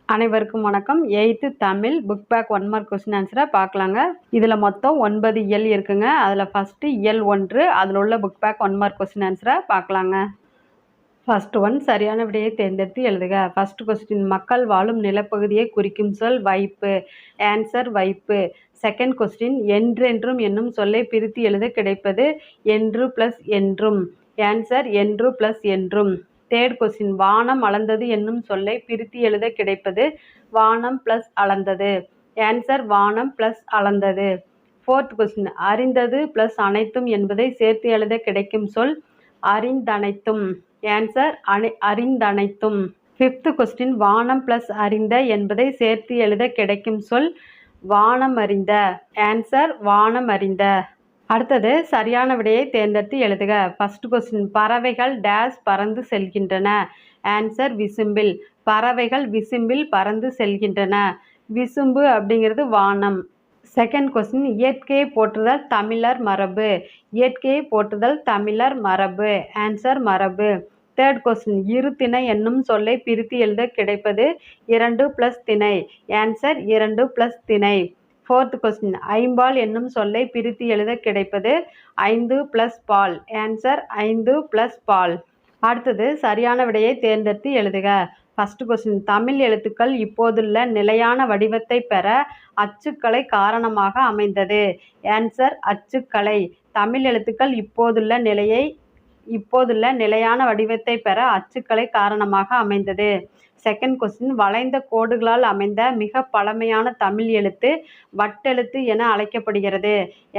அனைவருக்கும் வணக்கம். 8th Tamil book back 1 mark question ஆன்சரை பார்க்கலாங்க. இதில் மொத்தம் 9 இயல் இருக்குங்க. அதில் ஃபஸ்ட்டு இயல் 1 அதில் உள்ள புக் பேக் 1 மார்க் கொஸ்டின் ஆன்சரை பார்க்கலாங்க. ஃபர்ஸ்ட் ஒன் சரியான விடையை தேர்ந்தெடுத்து எழுதுக. ஃபர்ஸ்ட் கொஸ்டின் மக்கள் வாழும் நிலப்பகுதியை குறிக்கும் சொல் வைப்பு. ஆன்சர் வைப்பு. செகண்ட் கொஸ்டின் என்றென்றும் என்னும் சொல்லை பிரித்து எழுத கிடைப்பது என்று பிளஸ் என்றும். ஆன்சர் என்று பிளஸ் என்றும். தேர்ட் கொஸ்டின் வானம் அளந்தது என்னும் சொல்லை பிரித்து எழுத கிடைப்பது வானம் பிளஸ் அளந்தது. ஆன்சர் வானம் பிளஸ் அளந்தது. ஃபோர்த் கொஸ்டின் அறிந்தது பிளஸ் அனைத்தும் என்பதை சேர்த்து எழுத கிடைக்கும் சொல் அறிந்தனைத்தும். ஆன்சர் அறிந்தனைத்தும். ஃபிஃப்த் கொஸ்டின் வானம் பிளஸ் அறிந்த என்பதை சேர்த்து எழுத கிடைக்கும் சொல் வானம் அறிந்த. ஆன்சர் வானம் அறிந்த. அடுத்தது சரியான விடையை தேர்ந்தெடுத்து எழுதுக. ஃபர்ஸ்ட் கொஸ்டின் பறவைகள் டேஸ் பறந்து செல்கின்றன. ஆன்சர் விசும்பில். பறவைகள் விசும்பில் பறந்து செல்கின்றன. விசும்பு அப்படிங்கிறது வானம். செகண்ட் கொஸ்டின் இயற்கையை போற்றுதல் தமிழர் மரபு. இயற்கையை போற்றுதல் தமிழர் மரபு. ஆன்சர் மரபு. தேர்ட் கொஸ்டின் இரு திணை என்னும் சொல்லை பிரித்து எழுத கிடைப்பது 2 பிளஸ் திணை. ஆன்சர் 2 பிளஸ் திணை. ஃபோர்த் கொஸ்டின் ஐம்பால் என்னும் சொல்லை பிரித்து எழுத கிடைப்பது 5 பிளஸ் பால். ஆன்சர் 5 பிளஸ் பால். அடுத்தது சரியான விடையை தேர்ந்தெடுத்து எழுதுக. ஃபர்ஸ்ட் கொஸ்டின் தமிழ் எழுத்துக்கள் இப்போதுள்ள நிலையான வடிவத்தை பெற அச்சுக்கலை காரணமாக அமைந்தது. ஆன்சர் அச்சுக்கலை. தமிழ் எழுத்துக்கள் இப்போதுள்ள நிலையான வடிவத்தை பெற அச்சுக்கலை காரணமாக அமைந்தது. செகண்ட் கொஸ்டின் வளைந்த கோடுகளால் அமைந்த மிக பழமையான தமிழ் எழுத்து வட்டெழுத்து என அழைக்கப்படுகிறது.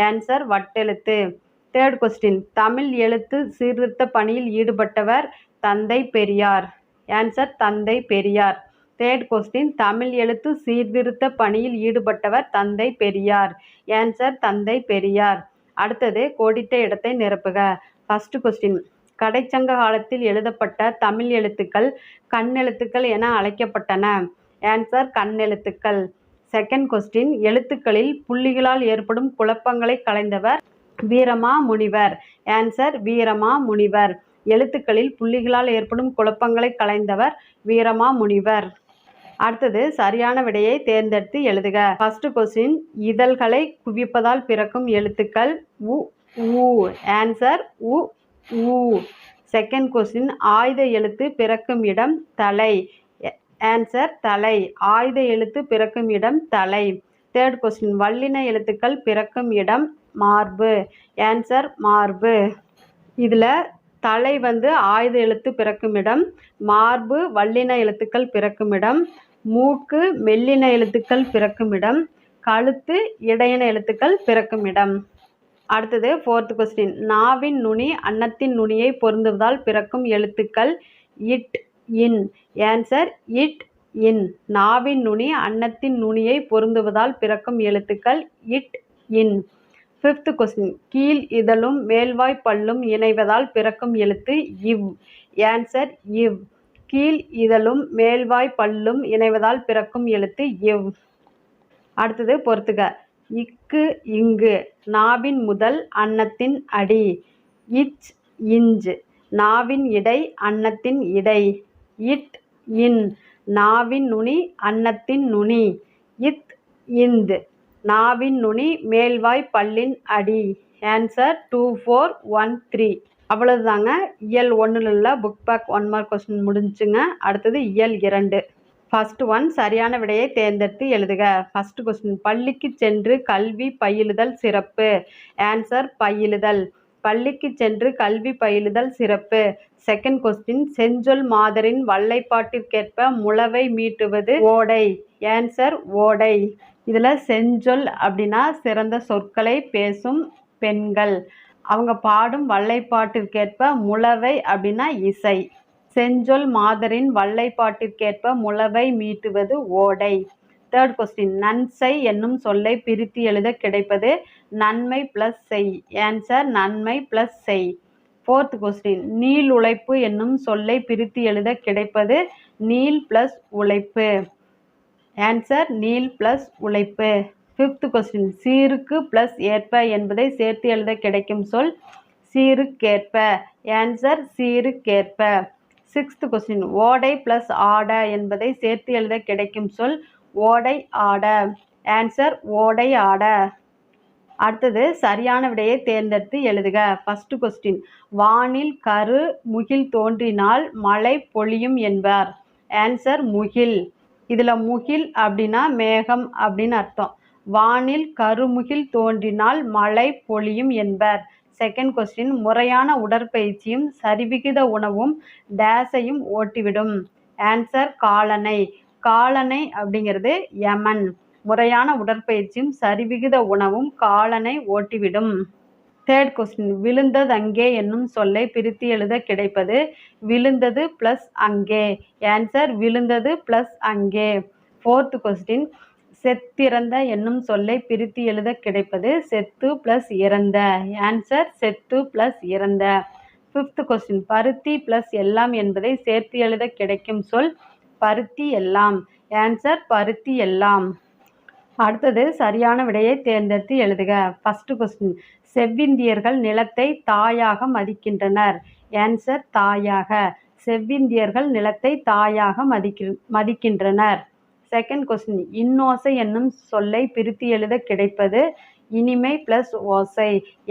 ஆன்சர் வட்டெழுத்து. தேர்ட் கொஸ்டின் தமிழ் எழுத்து சீர்திருத்த பணியில் ஈடுபட்டவர் தந்தை பெரியார். ஆன்சர் தந்தை பெரியார். தேர்ட் கொஸ்டின் தமிழ் எழுத்து சீர்திருத்த பணியில் ஈடுபட்டவர் தந்தை பெரியார். ஆன்சர் தந்தை பெரியார். அடுத்தது கோடிட்ட இடத்தை நிரப்புக. ஃபர்ஸ்ட் கொஸ்டின் கடைச்சங்க காலத்தில் எழுதப்பட்ட தமிழ் எழுத்துக்கள் கண்ணெழுத்துக்கள் என அழைக்கப்பட்டன. ஆன்சர் கண்ணெழுத்துக்கள். செகண்ட் கொஸ்டின் எழுத்துக்களில் புள்ளிகளால் ஏற்படும் குழப்பங்களை களைந்தவர் வீரமா முனிவர். ஆன்சர் வீரமா முனிவர். எழுத்துக்களில் புள்ளிகளால் ஏற்படும் குழப்பங்களை களைந்தவர் வீரமா முனிவர். அடுத்தது சரியான விடையை தேர்ந்தெடுத்து எழுதுக. ஃபர்ஸ்ட் கொஸ்டின் இதழ்களை குவிப்பதால் பிறக்கும் எழுத்துக்கள் உ ஊ. ஆன்சர் உ ஊ. செகண்ட் கொஸ்டின் ஆயுத எழுத்து பிறக்கும் இடம் தலை. ஆன்சர் தலை. ஆயுத எழுத்து பிறக்கும் இடம் தலை. தேர்ட் கொஸ்டின் வல்லின எழுத்துக்கள் பிறக்கும் இடம் மார்பு. ஆன்சர் மார்பு. இதில் தலை ஆயுத எழுத்து பிறக்கும் இடம், மார்பு வல்லின எழுத்துக்கள் பிறக்கும் இடம், மூக்கு மெல்லின எழுத்துக்கள் பிறக்கும் இடம், கழுத்து இடையின எழுத்துக்கள் பிறக்கும் இடம். அடுத்தது ஃபோர்த் கொஸ்டின் நாவின் நுனி அன்னத்தின் நுனியை பொருந்துவதால் பிறக்கும் எழுத்துக்கள் it in. Answer it in. நாவின் நுனி அன்னத்தின் நுனியை பொருந்துவதால் பிறக்கும் எழுத்துக்கள் இட் இன். ஃபிஃப்த் கொஸ்டின் கீழ் இதழும் மேல்வாய் பல்லும் இணைவதால் பிறக்கும் எழுத்து இவ். ஆன்சர் இவ். கீழ் இதழும் மேல்வாய் பல்லும் இணைவதால் பிறக்கும் எழுத்து இவ். அடுத்தது பொறுத்துக. இக்கு இங்கு நாவின் முதல் அன்னத்தின் அடி. இச் இஞ்ச் நாவின் இடை அன்னத்தின் இடை. இட் இன் நாவின் நுனி அன்னத்தின் நுனி. இத் இந்த் நாவின் நுனி மேல்வாய் பல்லின் அடி. ஆன்சர் 2 4 1 3. அவ்வளவுதாங்க. இயல் 1ல் உள்ள புக் பேக் 1 மார்க் கொஸ்டின் முடிஞ்சுங்க. அடுத்தது இயல் 2. ஃபர்ஸ்ட் ஒன் சரியான விடையை தேர்ந்தெடுத்து எழுதுக. ஃபர்ஸ்ட் கொஸ்டின் பள்ளிக்கு சென்று கல்வி பயிலுதல் சிறப்பு. ஆன்சர் பயிலுதல். பள்ளிக்கு சென்று கல்வி பயிலுதல் சிறப்பு. செகண்ட் கொஸ்டின் செஞ்சொல் மாதரின் வல்லைப்பாட்டிற்கேற்ப முளவை மீட்டுவது ஓடை. ஆன்சர் ஓடை. இதில் செஞ்சொல் அப்படின்னா சிறந்த சொற்களை பேசும் பெண்கள். அவங்க பாடும் வல்லைப்பாட்டிற்கேற்ப முளவை அப்படின்னா இசை. செஞ்சொல் மாதரின் வல்லைப்பாட்டிற்கேற்ப முளவை மீட்டுவது ஓடை. தேர்ட் கொஸ்டின் நன்சை என்னும் சொல்லை பிரித்து எழுத கிடைப்பது நன்மை பிளஸ் செய். ஆன்சர் நன்மை பிளஸ் செய். ஃபோர்த் கொஸ்டின் நீள் உழைப்பு என்னும் சொல்லை பிரித்து எழுத கிடைப்பது நீள் பிளஸ் உழைப்பு. ஆன்சர் நீள் பிளஸ் உழைப்பு. ஃபிஃப்த் கொஸ்டின் சீருக்கு பிளஸ் ஏற்ப என்பதை சேர்த்து எழுத கிடைக்கும் சொல் சீருக்கேற்ப. ஆன்சர் சீருக்கேற்ப. சிக்ஸ்த் கொஸ்டின் ஓடை ப்ளஸ் ஆட என்பதை சேர்த்து எழுத கிடைக்கும் சொல் ஓடை ஆட. ஆன்சர் ஓடை ஆட. அடுத்தது சரியான விடையை தேர்ந்தெடுத்து எழுதுக. ஃபர்ஸ்ட் கொஸ்டின் வானில் கரு முகில் தோன்றினால் மழை பொழியும் என்பார். ஆன்சர் முகில். இதில் முகில் அப்படின்னா மேகம் அப்படின்னு அர்த்தம். வானில் கருமுகில் தோன்றினால் மழை பொழியும் என்பர். செகண்ட் கொஸ்டின் முறையான உடற்பயிற்சியும் சரிவிகித உணவும் டேஸையும் ஓட்டிவிடும். ஆன்சர் காலனை. காலனை அப்படிங்கிறது யமன். முறையான உடற்பயிற்சியும் சரிவிகித உணவும் காலனை ஓட்டிவிடும். தேர்ட் கொஸ்டின் விழுந்தது அங்கே என்னும் சொல்லை பிரித்து எழுத கிடைப்பது விழுந்தது ப்ளஸ் அங்கே. ஆன்சர் விழுந்தது ப்ளஸ் அங்கே. ஃபோர்த் கொஸ்டின் செத்திறந்த என்னும் சொல்லை பிரித்து எழுத கிடைப்பது செத்து ப்ளஸ் இறந்த. ஆன்சர் செத்து ப்ளஸ் இறந்த. ஃபிஃப்த் கொஸ்டின் பருத்தி ப்ளஸ் எல்லாம் என்பதை சேர்த்து எழுத கிடைக்கும் சொல் பருத்தி எல்லாம். ஆன்சர் பருத்தி எல்லாம். அடுத்தது சரியான விடையை தேர்ந்தெடுத்து எழுதுக. ஃபர்ஸ்ட் கொஸ்டின் செவ்விந்தியர்கள் நிலத்தை தாயாக மதிக்கின்றனர். ஆன்சர் தாயாக. செவ்விந்தியர்கள் நிலத்தை தாயாக மதிக்கின்றனர். செகண்ட் கொஸ்டின் இன்னோசை என்னும் சொல்லை பிரித்து எழுத கிடைப்பது இனிமை ப்ளஸ் ஓசை.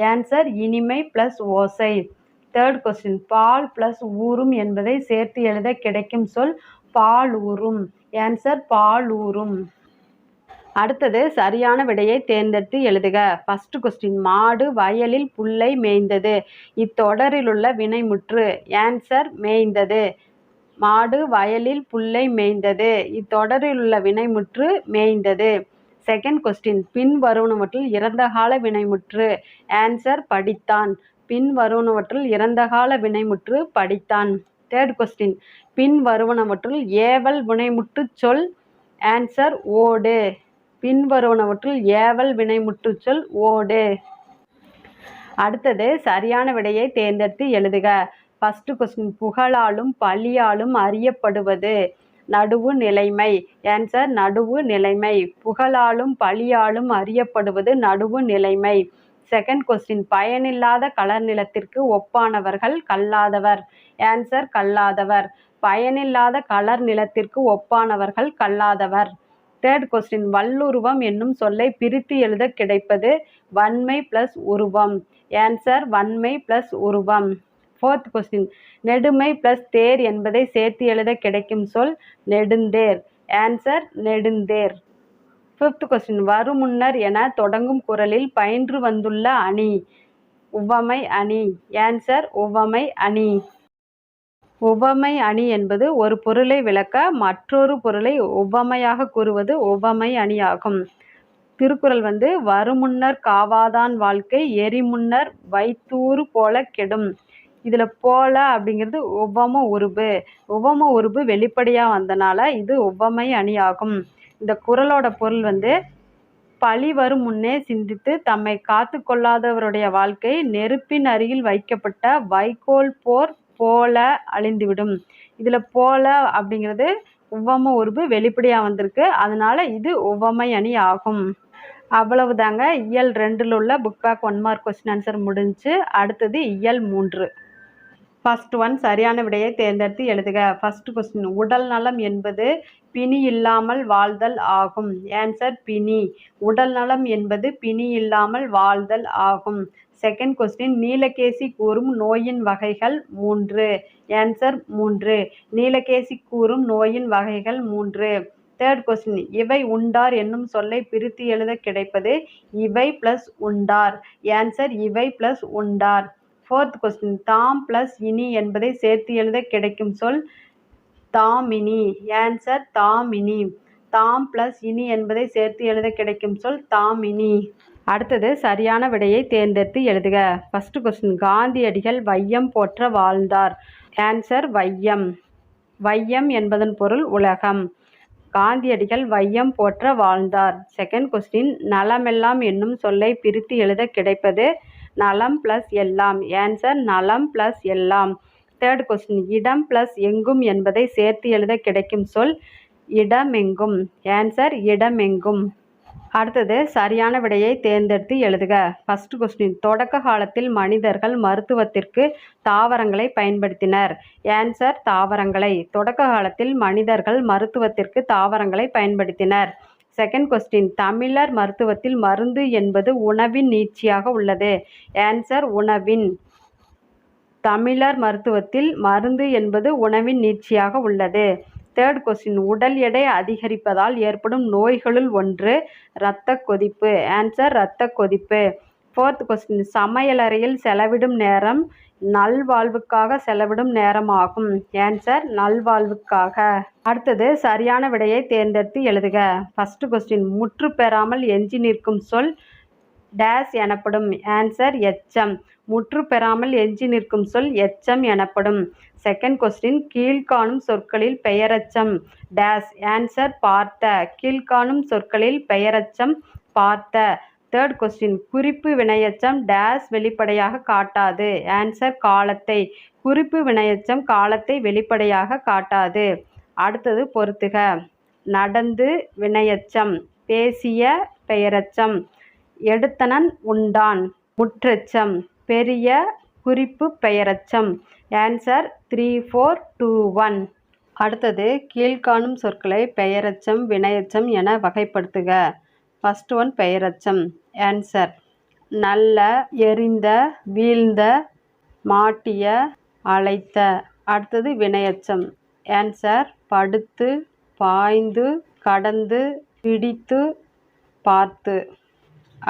ஆன்சர் இனிமை ப்ளஸ் ஓசை. தேர்ட் கொஸ்டின் பால் ப்ளஸ் ஊறும் என்பதை சேர்த்து எழுத கிடைக்கும் சொல் பால் ஊறும். ஆன்சர் பால் ஊறும். அடுத்தது சரியான விடையை தேர்ந்தெடுத்து எழுதுக. ஃபர்ஸ்ட் கொஸ்டின் மாடு வயலில் புல்லை மேய்ந்தது. இத்தொடரிலுள்ள வினைமுற்று. ஆன்சர் மேய்ந்தது. மாடு வயலில் புல்லை மேய்ந்தது. இத்தொடரிலுள்ள வினைமுற்று மேய்ந்தது. செகண்ட் கொஸ்டின் பின் வருவனவற்றில் இறந்த கால வினைமுற்று. ஆன்சர் படித்தான். பின் வருவனவற்றில் இறந்த கால வினைமுற்று படித்தான். தேர்ட் கொஸ்டின் பின் வருவனவற்றுள் ஏவல் வினைமுற்று சொல். ஆன்சர் ஓடு. பின் வருவனவற்றுள் ஏவல் வினைமுற்று சொல் ஓடு. அடுத்தது சரியான விடையை தேர்ந்தெடுத்து எழுதுக. ஃபர்ஸ்ட் கொஸ்டின் புகழாலும் பழியாலும் அறியப்படுவது நடுவு நிலைமை. ஆன்சர் நடுவு நிலைமை. புகழாலும் பழியாலும் அறியப்படுவது நடுவு நிலைமை. செகண்ட் கொஸ்டின் பயனில்லாத கலர் நிலத்திற்கு ஒப்பானவர்கள் கல்லாதவர். ஆன்சர் கல்லாதவர். பயனில்லாத கலர் நிலத்திற்கு ஒப்பானவர்கள் கல்லாதவர். தேர்ட் கொஸ்டின் வல்லுருவம் என்னும் சொல்லை பிரித்து எழுத கிடைப்பது வன்மை ப்ளஸ் உருவம். ஆன்சர் வன்மை ப்ளஸ் உருவம். ஃபோர்த் கொஸ்டின் நெடுமை ப்ளஸ் தேர் என்பதை சேர்த்து எழுத கிடைக்கும் சொல் நெடுந்தேர். ஆன்சர் நெடுந்தேர். ஃபிஃப்த் கொஸ்டின் வருமுன்னர் என தொடங்கும் குறளில் பயின்று வந்துள்ள அணி உவமை அணி. ஆன்சர் உவமை அணி. உவமை அணி என்பது ஒரு பொருளை விளக்க மற்றொரு பொருளை உவமையாக கூறுவது உவமை அணியாகும். திருக்குறள் வருமுன்னர் காவாதான் வாழ்க்கை எரிமுன்னர் வைத்தூறு போல கெடும். இதில் போல அப்படிங்கிறது உவம உருபு. உவம உருபு வெளிப்படையாக வந்தனால இது உவமை அணியாகும். இந்த குறளோட பொருள் பழி வரும் முன்னே சிந்தித்து தம்மை காத்து கொள்ளாதவருடைய வாழ்க்கை நெருப்பின் அருகில் வைக்கப்பட்ட வைக்கோல் போல அழிந்துவிடும். இதில் போல அப்படிங்கிறது உவம உருபு வெளிப்படையாக வந்திருக்கு. அதனால இது உவமை அணி ஆகும். அவ்வளவுதாங்க. இயல் 2ல் உள்ள book back 1 mark question answer முடிஞ்சு. அடுத்தது இயல் 3. ஃபர்ஸ்ட் ஒன் சரியான விடையை தேர்ந்தெடுத்து எழுதுக. ஃபர்ஸ்ட் கொஸ்டின் உடல் நலம் என்பது பிணி இல்லாமல் வாழ்தல் ஆகும். ஆன்சர் பிணி. உடல் நலம் என்பது பிணி இல்லாமல் வாழ்தல் ஆகும். செகண்ட் கொஸ்டின் நீலகேசி கூறும் நோயின் வகைகள் 3. ஆன்சர் 3. நீலகேசி கூறும் நோயின் வகைகள் 3. தேர்ட் கொஸ்டின் இவை உண்டார் என்னும் சொல்லை பிரித்து எழுத கிடைப்பது இவை ப்ளஸ் உண்டார். ஆன்சர் இவை ப்ளஸ் உண்டார். ஃபோர்த் கொஸ்டின் தாம் ப்ளஸ் இனி என்பதை சேர்த்து எழுத கிடைக்கும் சொல் தாமினி. ஆன்சர் தாமினி. தாம் ப்ளஸ் இனி என்பதை சேர்த்து எழுத கிடைக்கும் சொல் தாமினி. அடுத்தது சரியான விடையை தேர்ந்தெடுத்து எழுதுக. ஃபர்ஸ்ட் கொஸ்டின் காந்தியடிகள் வையம் போற்ற வாழ்ந்தார். ஆன்சர் வையம். வையம் என்பதன் பொருள் உலகம். காந்தியடிகள் வையம் போற்ற வாழ்ந்தார். செகண்ட் கொஸ்டின் நலமெல்லாம் என்னும் சொல்லை பிரித்து எழுத கிடைப்பது நலம் ப்ளஸ் எல்லாம். ஆன்சர் நலம் ப்ளஸ் எல்லாம். தேர்ட் கொஸ்டின் இடம் ப்ளஸ் எங்கும் என்பதை சேர்த்து எழுத கிடைக்கும் சொல் இடமெங்கும். ஆன்சர் இடமெங்கும். அடுத்தது சரியான விடையை தேர்ந்தெடுத்து எழுதுக. ஃபர்ஸ்ட் கொஸ்டின் தொடக்க காலத்தில் மனிதர்கள் மருத்துவத்திற்கு தாவரங்களை பயன்படுத்தினர். ஆன்சர் தாவரங்களை. தொடக்க காலத்தில் மனிதர்கள் மருத்துவத்திற்கு தாவரங்களை பயன்படுத்தினர். செகண்ட் கொஸ்டின் தமிழர் மருத்துவத்தில் மருந்து என்பது உணவின் நீட்சியாக உள்ளது. ஆன்சர் உணவின். தமிழர் மருத்துவத்தில் மருந்து என்பது உணவின் நீட்சியாக உள்ளது. தேர்ட் கொஸ்டின் உடல் எடை அதிகரிப்பதால் ஏற்படும் நோய்களுள் ஒன்று இரத்த கொதிப்பு. ஆன்சர் இரத்த கொதிப்பு. ஃபோர்த் கொஸ்டின் சமையலறையில் செலவிடும் நேரம் நல்வாழ்வுக்காக செலவிடும் நேரமாகும். ஆன்சர் நல்வாழ்வுக்காக. அடுத்தது சரியான விடையை தேர்ந்தெடுத்து எழுதுக. ஃபர்ஸ்ட் கொஸ்டின் முற்று பெறாமல் எஞ்சி நிற்கும் சொல் டேஸ் எனப்படும். ஆன்சர் எச்சம். முற்று பெறாமல் எஞ்சி நிற்கும் சொல் எச்சம் எனப்படும். செகண்ட் கொஸ்டின் கீழ்காணும் சொற்களில் பெயரெச்சம் டேஸ். ஆன்சர் பார்த்த. கீழ்காணும் சொற்களில் பெயரெச்சம் பார்த்த. தேர்ட் கொஸ்டின் குறிப்பு வினையெச்சம் டேஸ் வெளிப்படையாக காட்டாது. ஆன்சர் காலத்தை. குறிப்பு வினையெச்சம் காலத்தை வெளிப்படையாக காட்டாது. அடுத்தது பொறுத்துக. நடந்து வினையெச்சம், பேசிய பெயரெச்சம், எடுத்தனன் உண்டான் முற்றெச்சம், பெரிய குறிப்பு பெயரெச்சம். ஆன்சர் 3, 4, 2, 1. அடுத்தது கீழ்காணும் சொற்களை பெயரெச்சம் வினையெச்சம் என வகைப்படுத்துக. ஃபர்ஸ்ட் ஒன் பெயரெச்சம். ஆன்சர் நல்ல, எரிந்த, வீழ்ந்த, மாட்டிய, அழைத்த. அடுத்தது வினையெச்சம். ஆன்சர் படுத்து, பாய்ந்து, கடந்து, பிடித்து, பார்த்து.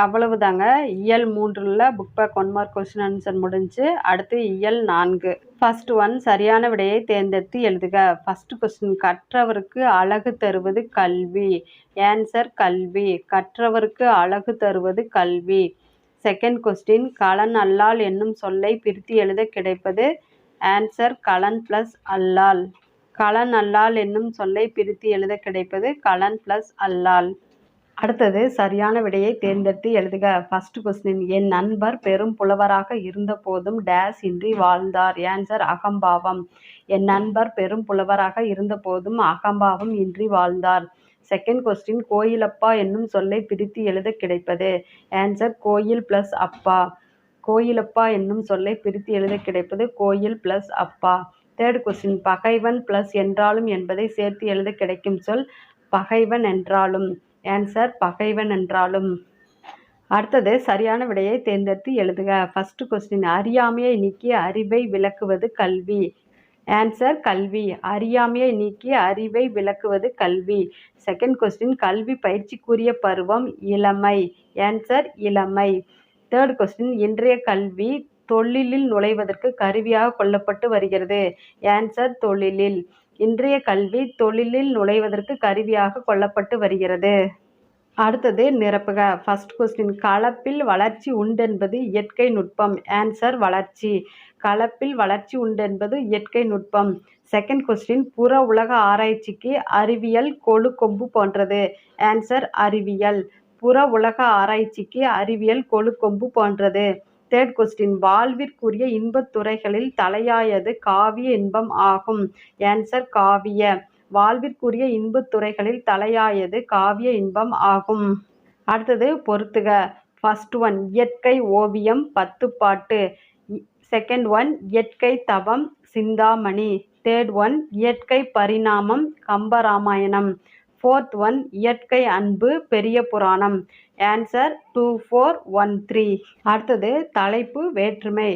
அவ்வளவுதாங்க. இயல் 3ல் book back 1 mark question answer முடிஞ்சு. அடுத்து இயல் 4. ஃபர்ஸ்ட் ஒன் சரியான விடையை தேர்ந்தெடுத்து எழுதுக. ஃபர்ஸ்ட் கொஸ்டின் கற்றவருக்கு அழகு தருவது கல்வி. ஆன்சர் கல்வி. கற்றவருக்கு அழகு தருவது கல்வி. செகண்ட் கொஸ்டின் களன் அல்லால் என்னும் சொல்லை பிரித்து எழுத கிடைப்பது. ஆன்சர் களன் பிளஸ் அல்லால். களன் அல்லால் என்னும் சொல்லை பிரித்து எழுத கிடைப்பது களன் பிளஸ் அல்லால். அடுத்தது சரியான விடையை தேர்ந்தெடுத்து எழுதுக. ஃபர்ஸ்ட் கொஸ்டின் என் நண்பர் பெரும் புலவராக இருந்த போதும் டேஸ் இன்றி வாழ்ந்தார். ஆன்சர் அகம்பாவம். என் நண்பர் பெரும் புலவராக இருந்த போதும் அகம்பாவம் இன்றி வாழ்ந்தார். செகண்ட் கொஸ்டின் கோயிலப்பா என்னும் சொல்லை பிரித்து எழுத கிடைப்பது. ஆன்சர் கோயில் பிளஸ் அப்பா. கோயிலப்பா என்னும் சொல்லை பிரித்து எழுத கிடைப்பது கோயில் பிளஸ் அப்பா. தேர்ட் கொஸ்டின் பகைவன் பிளஸ் என்றாலும் என்பதை சேர்த்து எழுத கிடைக்கும் சொல் பகைவன் என்றாலும். ஆன்சர் பகைவன் என்றாலும். அடுத்தது சரியான விடையை தேர்ந்தெடுத்து எழுதுக. ஃபர்ஸ்ட் கொஸ்டின் அறியாமையை நீக்கி அறிவை விளக்குவது கல்வி. ஆன்சர் கல்வி. அறியாமையை நீக்கி அறிவை விளக்குவது கல்வி. செகண்ட் கொஸ்டின் கல்வி பயிற்சிக்குரிய பருவம் இளமை. ஆன்சர் இளமை. தேர்ட் கொஸ்டின் இன்றைய கல்வி தொழிலில் நுழைவதற்கு கருவியாக கொள்ளப்பட்டு வருகிறது. ஆன்சர் தொழிலில். இன்றைய கல்வி தொழிலில் நுழைவதற்கு கருவியாக கொள்ளப்பட்டு வருகிறது. அடுத்தது நிரப்புக. ஃபர்ஸ்ட் கொஸ்டின் கலப்பில் வளர்ச்சி உண்டென்பது இயற்கை நுட்பம். ஆன்சர் வளர்ச்சி. கலப்பில் வளர்ச்சி உண்டென்பது இயற்கை நுட்பம். செகண்ட் கொஸ்டின் புற உலக ஆராய்ச்சிக்கு அறிவியல் கொழு கொம்பு போன்றது. ஆன்சர் அறிவியல். புற உலக ஆராய்ச்சிக்கு அறிவியல் கொழு கொம்பு போன்றது. தேர்ட் கொஸ்டின் வாழ்விற்குரிய இன்பத் துறைகளில் தலையாயது காவிய இன்பம் ஆகும். ஆன்சர் காவிய. வாழ்விற்குரிய இன்பத் துறைகளில் தலையாயது காவிய இன்பம் ஆகும். அடுத்தது பொறுத்துக. ஃபர்ஸ்ட் ஒன் இயற்கை ஓவியம் 10 பாட்டு. செகண்ட் ஒன் இயற்கை தவம் சிந்தாமணி. தேர்ட் ஒன் இயற்கை பரிணாமம் கம்பராமாயணம். ஃபோர்த் ஒன் இயற்கை அன்பு பெரிய புராணம். ஆன்சர் 2, 4, 1, 3. அடுத்தது தலைப்பு வேற்றுமை.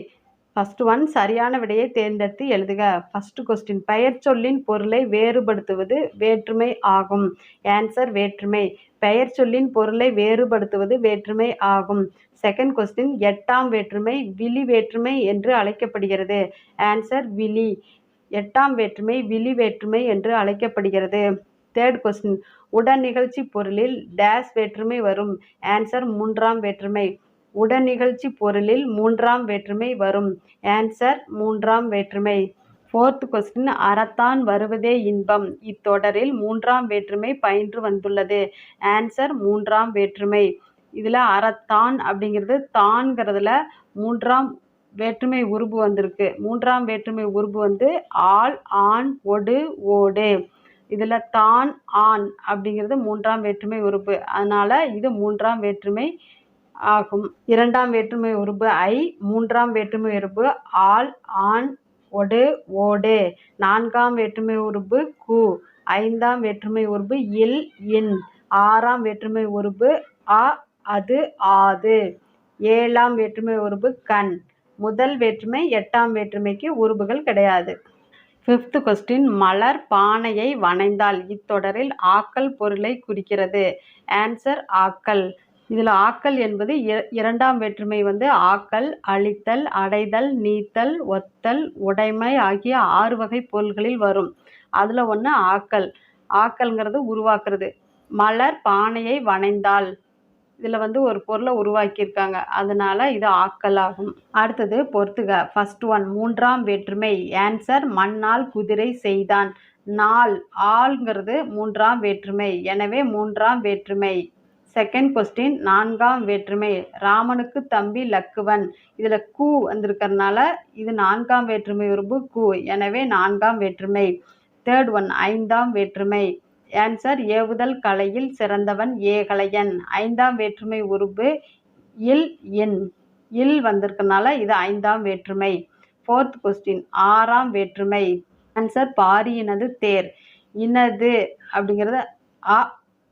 ஃபர்ஸ்ட் ஒன் சரியான விடையை தேர்ந்தெடுத்து எழுதுக. ஃபர்ஸ்ட் கொஸ்டின் பெயர் சொல்லின் பொருளை வேறுபடுத்துவது வேற்றுமை ஆகும். ஆன்சர் வேற்றுமை. பெயர் சொல்லின் பொருளை வேறுபடுத்துவது வேற்றுமை ஆகும். செகண்ட் கொஸ்டின் 8ஆம் வேற்றுமை விழி வேற்றுமை என்று அழைக்கப்படுகிறது. ஆன்சர் விழி. 8ஆம் வேற்றுமை விழி வேற்றுமை என்று அழைக்கப்படுகிறது. தேர்ட் கொஸ்டின் உடன் நிகழ்ச்சி பொருளில் டேஸ் வேற்றுமை வரும். ஆன்சர் 3ஆம் வேற்றுமை. உடன் நிகழ்ச்சி பொருளில் 3ஆம் வேற்றுமை வரும். ஆன்சர் 3ஆம் வேற்றுமை. ஃபோர்த் கொஸ்டின் அறத்தான் வருவதே இன்பம். இத்தொடரில் 3ஆம் வேற்றுமை பயின்று வந்துள்ளது. ஆன்சர் 3ஆம் வேற்றுமை. இதில் அறத்தான் அப்படிங்கிறது தான்கிறதுல 3ஆம் வேற்றுமை உருபு வந்திருக்கு. 3ஆம் வேற்றுமை உருபு வந்து ஆள், ஆண், ஒடு, ஓடு. இதில் தான் ஆண் அப்படிங்கிறது 3ஆம் வேற்றுமை உறுப்பு, அதனால் இது 3ஆம் வேற்றுமை ஆகும். 2ஆம் வேற்றுமை உறுப்பு ஐ, 3ஆம் வேற்றுமை உறுப்பு ஆள், ஆண், ஒடு, ஓடு. 4ஆம் வேற்றுமை உறுப்பு கு, 5ஆம் வேற்றுமை உறுப்பு இல், இன். 6ஆம் வேற்றுமை உறுப்பு அ, அது, ஆது. 7ஆம் வேற்றுமை உறுப்பு கண். முதல் வேற்றுமை 8ஆம் வேற்றுமைக்கு உறுப்புகள் கிடையாது. 5th கொஸ்டின், மலர் பானையை வனைந்தால் இத்தொடரில் ஆக்கல் பொருளை குறிக்கிறது. ஆன்சர் ஆக்கல். இதில் ஆக்கல் என்பது 2ஆம் வேற்றுமை ஆக்கல், அழித்தல், அடைதல், நீத்தல், ஒத்தல், உடைமை ஆகிய 6 வகை பொருள்களில் வரும். அதில் ஒன்று ஆக்கல். ஆக்கல்ங்கிறது உருவாக்குறது. மலர் பானையை வனைந்தால் இதில் ஒரு பொருளை உருவாக்கியிருக்காங்க, அதனால இது ஆக்கல் ஆகும். அடுத்தது பொறுத்துக. ஃபர்ஸ்ட் ஒன், 3ஆம் வேற்றுமை. ஆன்சர் மண்ணால் குதிரை செய்தான். நாள், ஆள்ங்கிறது 3ஆம் வேற்றுமை, எனவே 3ஆம் வேற்றுமை. செகண்ட் கொஸ்டின், 4ஆம் வேற்றுமை. ராமனுக்கு தம்பி லக்குவன். இதில் கு வந்திருக்கிறதுனால இது 4ஆம் வேற்றுமை உறுப்பு கு, எனவே 4ஆம் வேற்றுமை. தேர்ட் ஒன், 5ஆம் வேற்றுமை. ஆன்சர் ஏவுதல் கலையில் சிறந்தவன் ஏகலையன். 5ஆம் வேற்றுமை உறுப்பு இல், இன். இல் வந்திருக்கனால இது 5ஆம் வேற்றுமை. ஃபோர்த் கொஸ்டின், 6ஆம் வேற்றுமை. ஆன்சர் பாரியினது தேர். இனது அப்படிங்கிறது அ,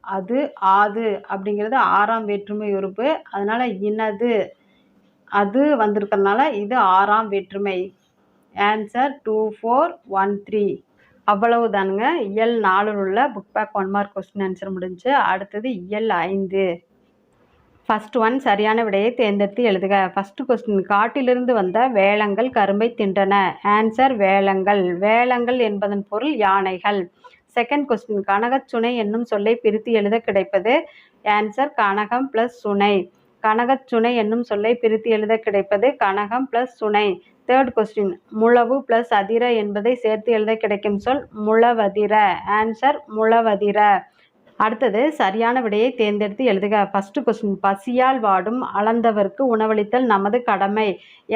அது, ஆது அப்படிங்கிறது 6ஆம் வேற்றுமை உறுப்பு, அதனால இனது, அது வந்திருக்கிறதுனால இது 6ஆம் வேற்றுமை. ஆன்சர் 2, 4, 1, 3. அவ்வளவுதானுங்க. இயல் 4 உள்ள book back 1 mark question answer முடிஞ்சு. அடுத்தது இயல் 5. ஃபர்ஸ்ட் ஒன், சரியான விடையை தேர்ந்தெடுத்து எழுதுக. ஃபர்ஸ்ட் கொஸ்டின், காட்டிலிருந்து வந்த வேலங்கள் கரும்பை தின்றன. ஆன்சர் வேலங்கள். வேலங்கள் என்பதன் பொருள் யானைகள். செகண்ட் கொஸ்டின், கனகச்சுனை என்னும் சொல்லை பிரித்து எழுத கிடைப்பது. ஆன்சர் கனகம் ப்ளஸ் சுனை. கனகச்சுனை என்னும் சொல்லை பிரித்து எழுத கிடைப்பது கனகம் ப்ளஸ் சுனை. தேர்ட் கொஸ்டின், முழவு ப்ளஸ் அதிர என்பதை சேர்த்து எழுத கிடைக்கும் சொல் முழவதிர. ஆன்சர் முழவதிர. அடுத்தது சரியான விடையை தேர்ந்தெடுத்து எழுதுக. ஃபர்ஸ்ட் கொஸ்டின், பசியால் வாடும் அளந்தவருக்கு உணவளித்தல் நமது கடமை.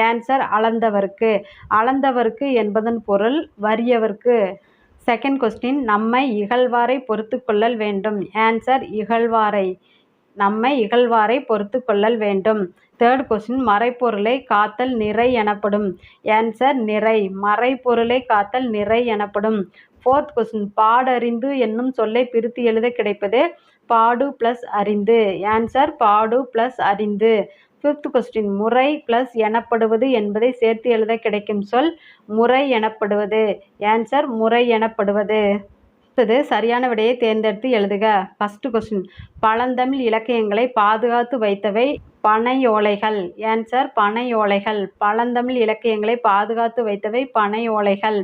ஆன்சர் அளந்தவருக்கு. அளந்தவருக்கு என்பதன் பொருள் வறியவர்க்கு. செகண்ட் கொஸ்டின், நம்மை இகழ்வாரை பொறுத்து கொள்ளல் வேண்டும். ஆன்சர் இகழ்வாரை. நம்மை இகழ்வாரை பொறுத்து கொள்ளல் வேண்டும். தேர்ட் கொஸ்டின், மறைப்பொருளை காத்தல் நிறை எனப்படும். ஆன்சர் நிறை. மறைப்பொருளை காத்தல் நிறை எனப்படும். ஃபோர்த் கொஸ்டின், பாடறிந்து என்னும் சொல்லை பிரித்து எழுத கிடைப்பது பாடு ப்ளஸ் அறிந்து. ஆன்சர் பாடு ப்ளஸ் அறிந்து. ஃபிஃப்த் கொஸ்டின், முறை ப்ளஸ் எனப்படுவது என்பதை சேர்த்து எழுத கிடைக்கும் சொல் முறை எனப்படுவது. ஆன்சர் முறை எனப்படுவது. அடுத்தது சரியான விடையை தேர்ந்தெடுத்து எழுதுக. ஃபர்ஸ்ட் கொஸ்டின், பழந்தமிழ் இலக்கியங்களை பாதுகாத்து வைத்தவை பனையோலைகள். ஆன்சர் பனையோலைகள். பழந்தமிழ் இலக்கியங்களை பாதுகாத்து வைத்தவை பனையோலைகள்.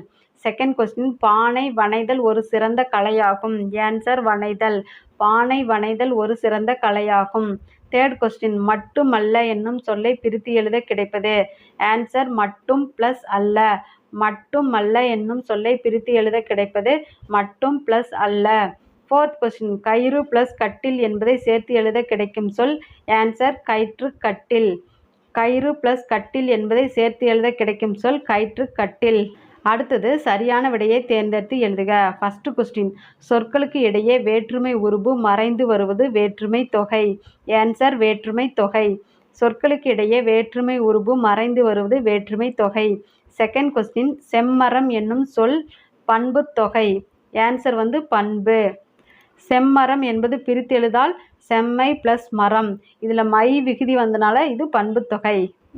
செகண்ட் கொஸ்டின், பானை வனைதல் ஒரு சிறந்த கலையாகும். ஆன்சர் வனைதல். பானை வனைதல் ஒரு சிறந்த கலையாகும். தேர்ட் கொஸ்டின், மட்டுமல்ல என்னும் சொல்லை பிரித்து எழுத கிடைப்பது. ஆன்சர் மட்டும் ப்ளஸ் அல்ல. மட்டும் அல்ல என்னும் சொல்லை பிரித்து எழுத கிடைப்பது மட்டும் ப்ளஸ் அல்ல. ஃபோர்த் கொஸ்டின், கயிறு ப்ளஸ் கட்டில் என்பதை சேர்த்து எழுத கிடைக்கும் சொல். ஆன்சர் கயிற்று கட்டில். கயிறு ப்ளஸ் கட்டில் என்பதை சேர்த்து எழுத கிடைக்கும் சொல் கயிற்று கட்டில். அடுத்தது சரியான விடையை தேர்ந்தெடுத்து எழுதுக. ஃபர்ஸ்ட் கொஸ்டின், சொற்களுக்கு இடையே வேற்றுமை உருபு மறைந்து வருவது வேற்றுமை தொகை. ஆன்சர் வேற்றுமை தொகை. சொற்களுக்கு இடையே வேற்றுமை உருபு மறைந்து வருவது வேற்றுமை தொகை. செகண்ட் கொஸ்டின், செம்மரம் என்னும் சொல் பண்பு தொகை. ஆன்சர் பண்பு. செம்மரம் என்பது பிரித்து எழுதால் செம்மை ப்ளஸ் மரம். இதில் மை விகுதி வந்தனால இது பண்பு தொகை.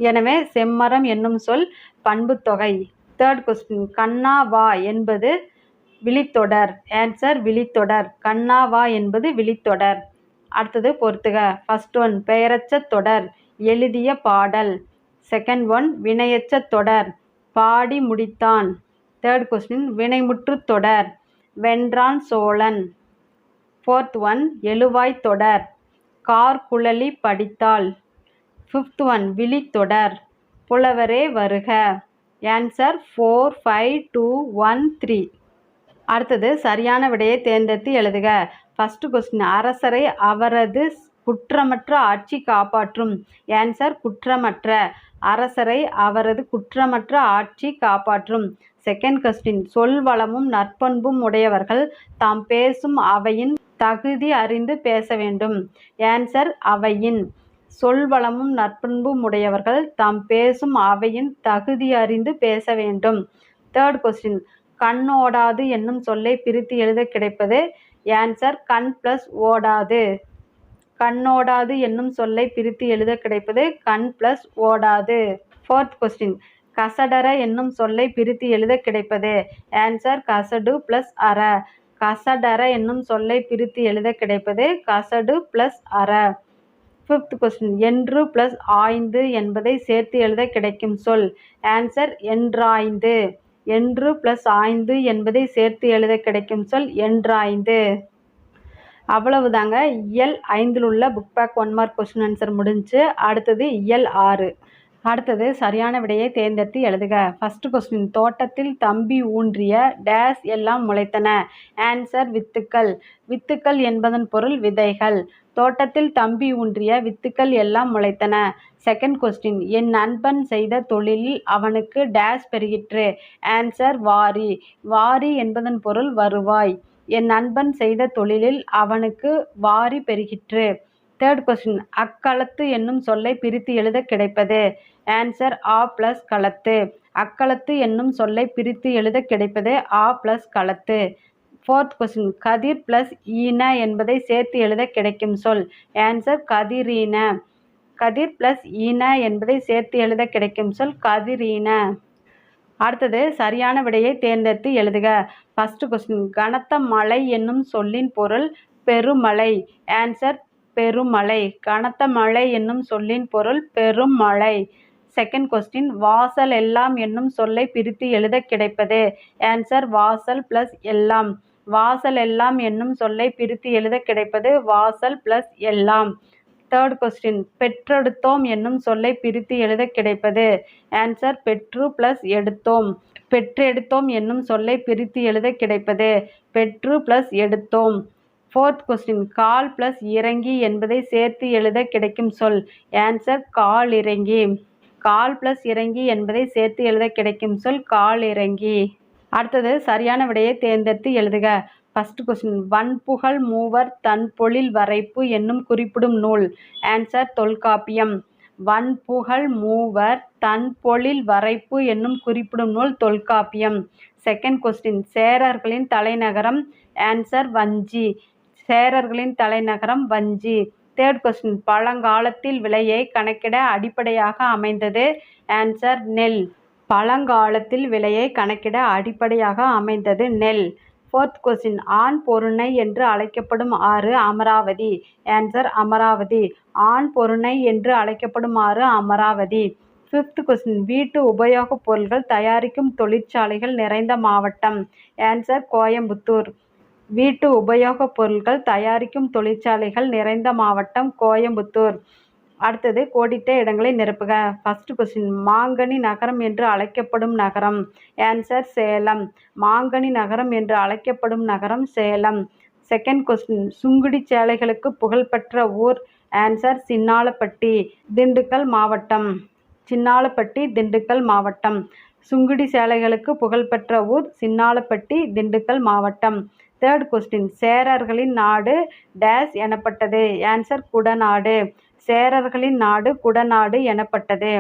எனவே செம்மரம் என்னும் சொல் பண்பு தொகை. தேர்ட் கொஸ்டின், கண்ணா வா என்பது விழித்தொடர். ஆன்சர் விழித்தொடர். கண்ணா வா என்பது விழித்தொடர். அடுத்தது பொறுத்துக. ஃபர்ஸ்ட் ஒன், பெயரச்ச தொடர் எழுதிய பாடல். செகண்ட் ஒன், வினையச்ச தொடர் பாடி முடித்தான். தேர்ட் கொஸ்டின், வினைமுற்று தொடர் வென்றான் சோழன். ஃபோர்த் ஒன், எழுவாய் தொடர் கார்குழலி படித்தாள். ஃபிஃப்த் ஒன், விழித்தொடர் புலவரே வருக. ஆன்சர் 4, 5, 2, 1, 3. அடுத்தது சரியான விடையை தேர்ந்தெடுத்து எழுதுக. ஃபர்ஸ்ட் கொஸ்டின், அரசரை அவரது குற்றமற்ற ஆட்சி காப்பாற்றும். ஆன்சர் குற்றமற்ற. அரசரை அவரது குற்றமற்ற ஆட்சி காப்பாற்றும். செகண்ட் கொஸ்டின் சொல் வளமும் நற்பண்பும் உடையவர்கள் தாம் பேசும் அவையின் தகுதி அறிந்து பேச வேண்டும். ஆன்சர் அவையின். சொல் வளமும் நற்பண்பும் உடையவர்கள் தாம் பேசும் அவையின் தகுதி அறிந்து பேச வேண்டும். தேர்ட் கொஸ்டின் கண்ணோடாது என்னும் சொல்லை பிரித்து எழுத கிடைப்பது. ஆன்சர் கண் பிளஸ் ஓடாது. கண்ணோடாது என்னும் சொல்லை பிரித்து எழுத கிடைப்பது கண் பிளஸ் ஓடாது. ஃபோர்த் கொஸ்டின் கசடர என்னும் சொல்லை பிரித்து எழுத கிடைப்பது. ஆன்சர் கசடு பிளஸ் அற. கசடர என்னும் சொல்லை பிரித்து எழுத கிடைப்பது கசடு பிளஸ் அற. ஃபிஃப்த் கொஸ்டின் என்று பிளஸ் ஆய்ந்து என்பதை சேர்த்து எழுத கிடைக்கும் சொல். ஆன்சர் என்றாய்ந்து. என்று பிளஸ் ஆய்ந்து என்பதை சேர்த்து எழுத கிடைக்கும் சொல் என்றாய்ந்து. அவ்வளவுதாங்க இயல் 5ல் உள்ள book back 1 mark question answer முடிஞ்சு. அடுத்தது இயல் 6. அடுத்தது சரியான விடையை தேர்ந்தெடுத்து எழுதுக. ஃபர்ஸ்ட் கொஸ்டின் தோட்டத்தில் தம்பி ஊன்றிய டேஸ் எல்லாம் முளைத்தன. ஆன்சர் வித்துக்கள். வித்துக்கள் என்பதன் பொருள் விதைகள். தோட்டத்தில் தம்பி ஊன்றிய வித்துக்கள் எல்லாம் முளைத்தன. செகண்ட் கொஸ்டின் என் நண்பன் செய்த தொழிலில் அவனுக்கு டேஸ் பெருகிற்று. ஆன்சர் வாரி. வாரி என்பதன் பொருள் வருவாய். என் நண்பன் செய்த தொழிலில் அவனுக்கு வாரி பெருகிற்று. தேர்ட் கொஸ்டின் அக்களத்து என்னும் சொல்லை பிரித்து எழுத கிடைப்பது. ஆன்சர் ஆ பிளஸ் களத்து. அக்களத்து என்னும் சொல்லை பிரித்து எழுத கிடைப்பது ஆ பிளஸ் களத்து. ஃபோர்த் கொஸ்டின் கதிர் பிளஸ் ஈன என்பதை சேர்த்து எழுத கிடைக்கும் சொல். ஆன்சர் கதிரீன. கதிர் பிளஸ் ஈன என்பதை சேர்த்து எழுத கிடைக்கும் சொல் கதிரீன. அடுத்தது சரியான விடையை தேர்ந்தெடுத்து எழுதுக. ஃபர்ஸ்ட் கொஸ்டின் கனத்த மழை என்னும் சொல்லின் பொருள் பெருமழை. ஆன்சர் பெருமழை. கனத்த மழை என்னும் சொல்லின் பொருள் பெருமழை. செகண்ட் கொஸ்டின் வாசல் எல்லாம் என்னும் சொல்லை பிரித்து எழுத கிடைப்பது. ஆன்சர் வாசல் பிளஸ் எல்லாம். வாசல் எல்லாம் என்னும் சொல்லை பிரித்து எழுத கிடைப்பது வாசல் பிளஸ் எல்லாம். தேர்ட் கொஸ்டின் பெற்றெடுத்தோம் என்னும் சொல்லை பிரித்து எழுத கிடைப்பது. ஆன்சர் பெற்று பிளஸ் எடுத்தோம். பெற்றெடுத்தோம் என்னும் சொல்லை பிரித்து எழுத கிடைப்பது பெற்று பிளஸ் எடுத்தோம். ஃபோர்த் கொஸ்டின் கால் பிளஸ் இறங்கி என்பதை சேர்த்து எழுத கிடைக்கும் சொல். ஆன்சர் கால் இறங்கி. கால் பிளஸ் இறங்கி என்பதை சேர்த்து எழுத கிடைக்கும் சொல் கால் இறங்கி. அடுத்தது சரியான விடையை தேர்ந்தெடுத்து எழுதுக. ஃபர்ஸ்ட் கொஸ்டின் வன்புகழ் மூவர் தன்பொழில் வரைப்பு என்னும் குறிப்பிடும் நூல். ஆன்சர் தொல்காப்பியம். வன்புகழ் மூவர் தன்பொழில் வரைப்பு என்னும் குறிப்பிடும் நூல் தொல்காப்பியம். செகண்ட் கொஸ்டின் சேரர்களின் தலைநகரம். ஆன்சர் வஞ்சி. சேரர்களின் தலைநகரம் வஞ்சி. தேர்ட் கொஸ்டின் பழங்காலத்தில் விலையை கணக்கிட அடிப்படையாக அமைந்தது. ஆன்சர் நெல். பழங்காலத்தில் விலையை கணக்கிட அடிப்படையாக அமைந்தது நெல். ஃபோர்த் கொஸ்டின் ஆண் பொருணை என்று அழைக்கப்படும் ஆறு அமராவதி. ஆன்சர் அமராவதி. ஆண் பொருணை என்று அழைக்கப்படும் ஆறு அமராவதி. ஃபிஃப்த் கொஸ்டின் வீட்டு உபயோகப் பொருட்கள் தயாரிக்கும் தொழிற்சாலைகள் நிறைந்த மாவட்டம். ஆன்சர் கோயம்புத்தூர். வீட்டு உபயோகப் பொருட்கள் தயாரிக்கும் தொழிற்சாலைகள் நிறைந்த மாவட்டம் கோயம்புத்தூர். அடுத்தது கோடிட்ட இடங்களை நிரப்புக. ஃபர்ஸ்ட் கொஸ்டின் மாங்கனி நகரம் என்று அழைக்கப்படும் நகரம். ஆன்சர் சேலம். மாங்கனி நகரம் என்று அழைக்கப்படும் நகரம் சேலம். செகண்ட் கொஸ்டின் சுங்குடி சேலைகளுக்கு புகழ்பெற்ற ஊர். ஆன்சர் சின்னாளப்பட்டி. திண்டுக்கல் மாவட்டம். சின்னாளப்பட்டி திண்டுக்கல் மாவட்டம். சுங்குடி சேலைகளுக்கு புகழ்பெற்ற ஊர் சின்னாளப்பட்டி திண்டுக்கல் மாவட்டம். தேர்ட் கொஸ்டின் சேரர்களின் நாடு டேஸ் எனப்பட்டது. ஆன்சர் குடநாடு. சேரர்களின் நாடு குடநாடு எனப்பட்டது.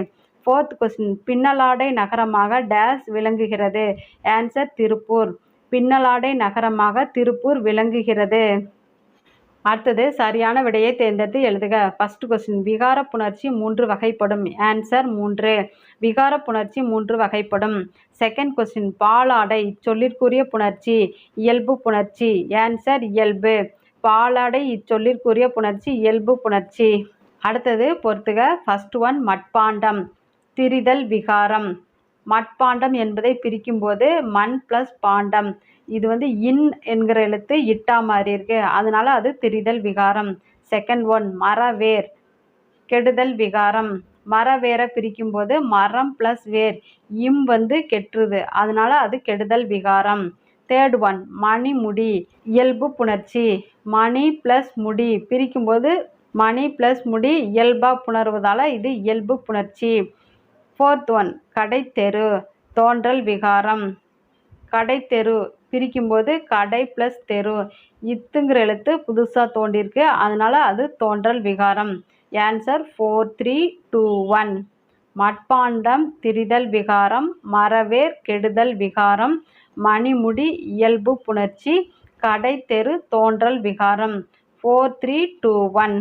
ஃபோர்த் கொஸ்டின் பின்னலாடை நகரமாக டேஸ் விளங்குகிறது. ஆன்சர் திருப்பூர். பின்னலாடை நகரமாக திருப்பூர் விளங்குகிறது. அடுத்தது சரியான விடையை தேர்ந்தெடுத்து எழுதுக. ஃபர்ஸ்ட் கொஸ்டின் விகார புணர்ச்சி 3 வகைப்படும். ஆன்சர் 3. விகார புணர்ச்சி 3 வகைப்படும். செகண்ட் கொஸ்டின் பாலாடை இச்சொல்லிற்குரிய புணர்ச்சி இயல்பு புணர்ச்சி. ஆன்சர் இயல்பு. பாலாடை இச்சொல்லிற்குரிய புணர்ச்சி இயல்பு புணர்ச்சி. அடுத்தது பொறுத்துக. ஃபர்ஸ்ட் ஒன் மட்பாண்டம் திரிதல் விகாரம். மட்பாண்டம் என்பதை பிரிக்கும்போது மண் பிளஸ் பாண்டம். இது இன் என்கிற எழுத்து இட்டா மாறி இருக்கு, அதனால அது திரிதல் விகாரம். செகண்ட் ஒன் மரவேர் கெடுதல் விகாரம். மரவேரை பிரிக்கும்போது மரம் பிளஸ் வேர் இம் கெட்டுருது, அதனால அது கெடுதல் விகாரம். தேர்ட் ஒன் மணிமுடி இயல்பு புணர்ச்சி. மணி பிளஸ் முடி பிரிக்கும்போது மணி பிளஸ் முடி இயல்பா புணர்வதால இது இயல்பு புணர்ச்சி. ஃபோர்த் ஒன் கடைத்தெரு தோன்றல் விகாரம். கடை தெரு பிரிக்கும்போது கடை ப்ளஸ் தெரு. இத்துங்கிற எழுத்து புதுசாக தோன்றியிருக்கு, அதனால் அது தோன்றல் விகாரம். ஆன்சர் 4321. மட்பாண்டம் திரிதல் விகாரம், மரவேர் கெடுதல் விகாரம், மணிமுடி இயல்பு புணர்ச்சி, கடை தெரு தோன்றல் விகாரம். 4321.